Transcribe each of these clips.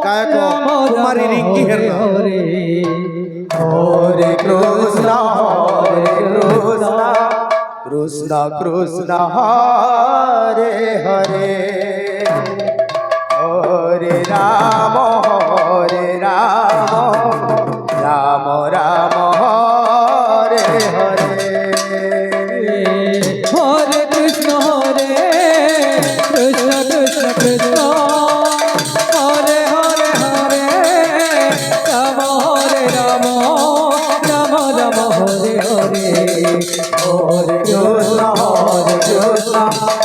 गायक कुमारी रिंकी हेरना हरे कृष्ण कृष्ण कृष्ण हरे हरे हरे राम राम राम हरे हरे हरे कृष्ण कृष्ण कृष्ण कृष्ण हरे हरे हरे राम राम राम राम हरे हरे हरे कृष्ण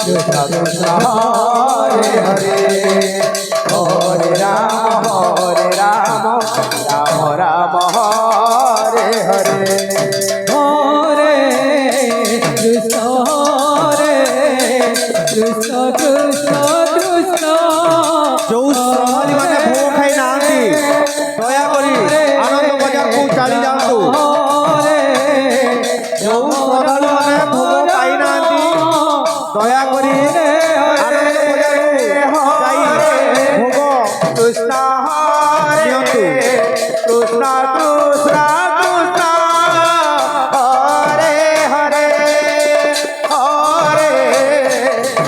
कृष्ण कृष्ण हरे हरे हरे राम राम राम हरे हरे हरे कृष्ण कृष्ण कृष्ण जो श्रद्धालु माने भोग खाई नांती दया करी आनंद बजार को चली जातु जो श्रद्धालु माने भोग खाई नांती दया करी आनंद बजार को जाई भोग कृष्ण हरे कृष्ण कृष्ण कृष्ण हरे हरे हरे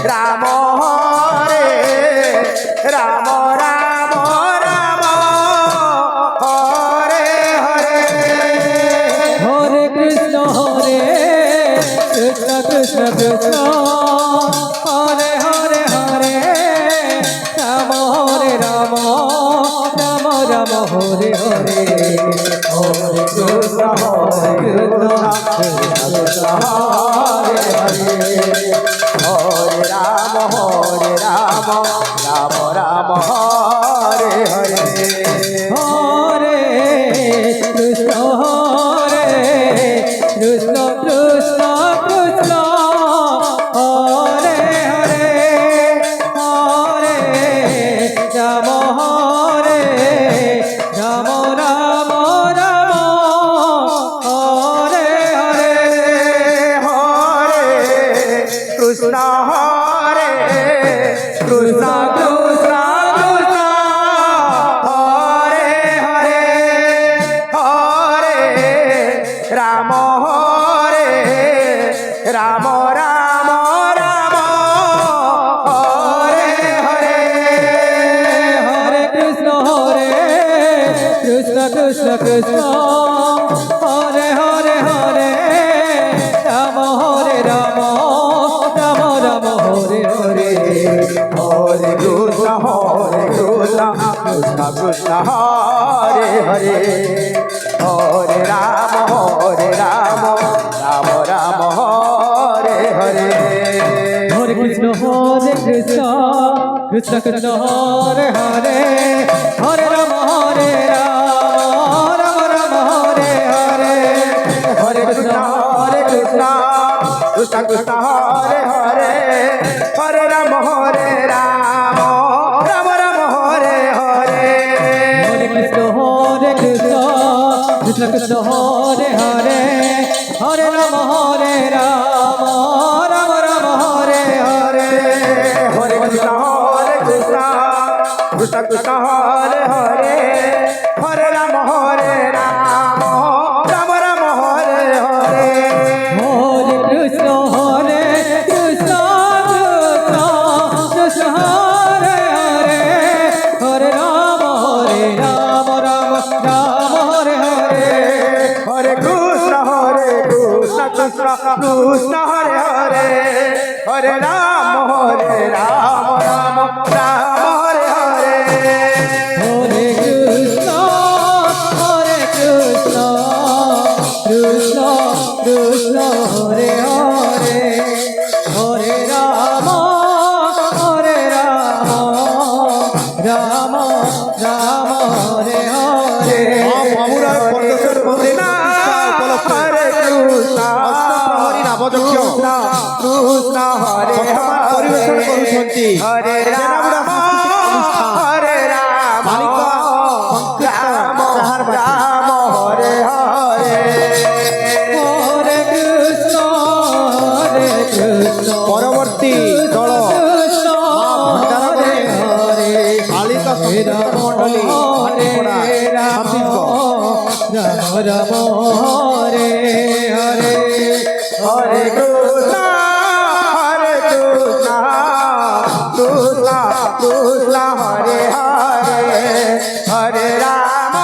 राम हरे राम राम राम हरे हरे हरे कृष्ण कृष्ण कृष्ण हरे हरे हरे राम राम राम राम हरे हरे हरे कृष्ण कृष्ण हरे हरे हरे राम राम राम हरे हरे हरे कृष्ण कृष्ण कृष्ण कृष्ण हरे हरे हरे राम राम राम राम हरे हरे हरे कृष्ण हरे कृष्ण कृष्ण कृष्ण हरे हरे हरे राम राम राम राम हरे हरे हरे कृष्ण कृष्ण कृष्ण हरे हरे हरे राम राम राम राम हरे हरे हरे कृष्ण कृष्ण कृष्ण हरे हरे हरे राम राम राम हरे हरे हरे कृष्ण कृष्ण कृष्ण हरे हरे हरे राम राम राम हरे हरे हरे कृष्ण कृष्ण कृष्ण हरे हरे हरे राम राम राम हरे हरे हरे कृष्ण कृष्ण कृष्ण हरे हरे हरे राम राम राम हरे हरे हरे कृष्ण कृष्ण कृष्ण हरे हरे हरे राम राम राम हरे हरे हरे कृष्ण कृष्ण कृष्ण हरे हरे हरे राम राम राम हरे हरे हरे कृष्ण कृष्ण कृष्ण हरे हरे हरे राम राम हरे हरे हरे कृष्ण कृष्ण कृष्ण हरे हरे हरे राम राम राम हरे हरे कृष्ण हरे परिवेशन करुछंती हरे राम हरे राम राम राम हरे हरे हरे कृष्ण परवर्ती दल রাম হরে হরে হরে কৃষ্ণ কৃষ্ণ কৃষ্ণ হরে হরে হরে রাম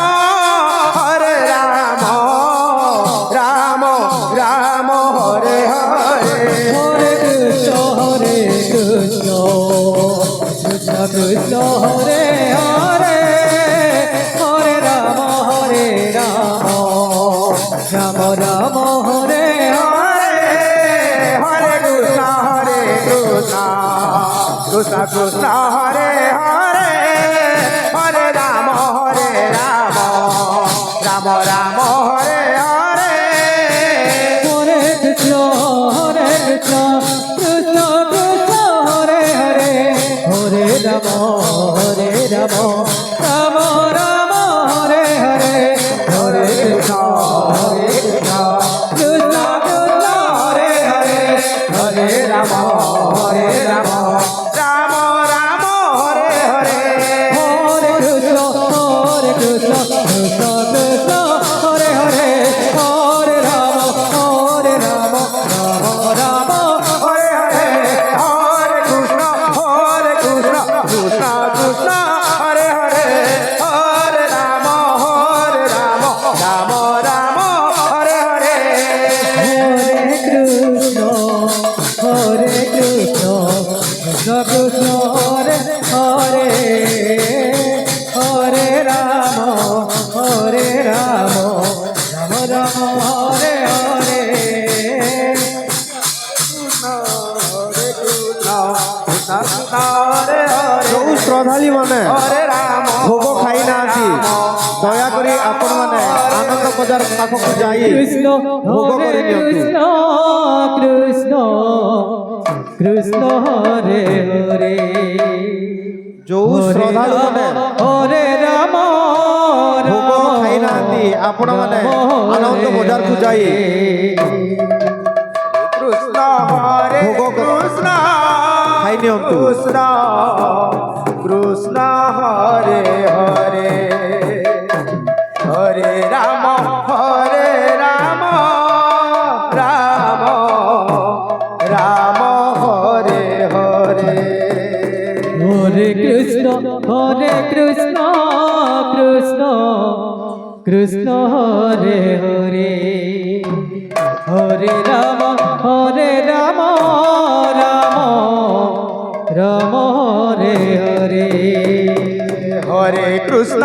রাম রাম হরে হরে হরে কৃষ্ণ কৃষ্ণ কৃষ্ণ হরে হরে হরে রাম রাম রাম হরে হরে হরে কৃষ্ণ কৃষ্ণ কৃষ্ণ হরে হরে হরে রাম রাম রাম হরে হরে হরে কৃষ্ণ কৃষ্ণ কৃষ্ণ হরে হরে হরে রাম রাম রাম হরে হরে হরে কৃষ্ণ কৃষ্ণ কৃষ্ণ হরে হরে হরে রাম রাম রাম রাম হরে হরে হরে কৃষ্ণ কৃষ্ণ কৃষ্ণ হরে হরে হরে রাম রাম রাম হরে হরে হরে কৃষ্ণ কৃষ্ণ কৃষ্ণ হরে হরে হরে রাম রাম রাম হরে হরে হরে কৃষ্ণ কৃষ্ণ কৃষ্ণ হরে হরে হরে রাম রাম রাম হরে হরে ଯୋଉ ଶ୍ରଦ୍ଧାଳୀ ମାନେ ହରେ ରାମ ଭୋଗ ଖାଇ ନାହାନ୍ତି ଦୟାକରି ଆପଣ ମାନେ ଆନନ୍ଦ ବଜାର ପାଖକୁ ଯାଇ কৃষ্ণ ভোগ হরে করে নিଅନ୍ତୁ কৃষ্ণ কৃষ্ণ হরে হরে ଯୋଉ ଶ୍ରଦ୍ଧାଳୁ ମାନେ হরে রাম ଭୋଗ ଖାଇ ନାହାନ୍ତି ଆପଣ ମାନେ ଆନନ୍ଦ ବଜାରକୁ ଯାଇ কৃষ্ণ হরে ভোগ কৃষ্ণ ଖାଇ ନିଅନ୍ତୁ কৃষ্ণ কৃষ্ণ হরে হরে হরে রাম রাম রাম হরে হরে হরে কৃষ্ণ কৃষ্ণ কৃষ্ণ হরে হরে হরে রাম রাম রাম হরে হরে হরে কৃষ্ণ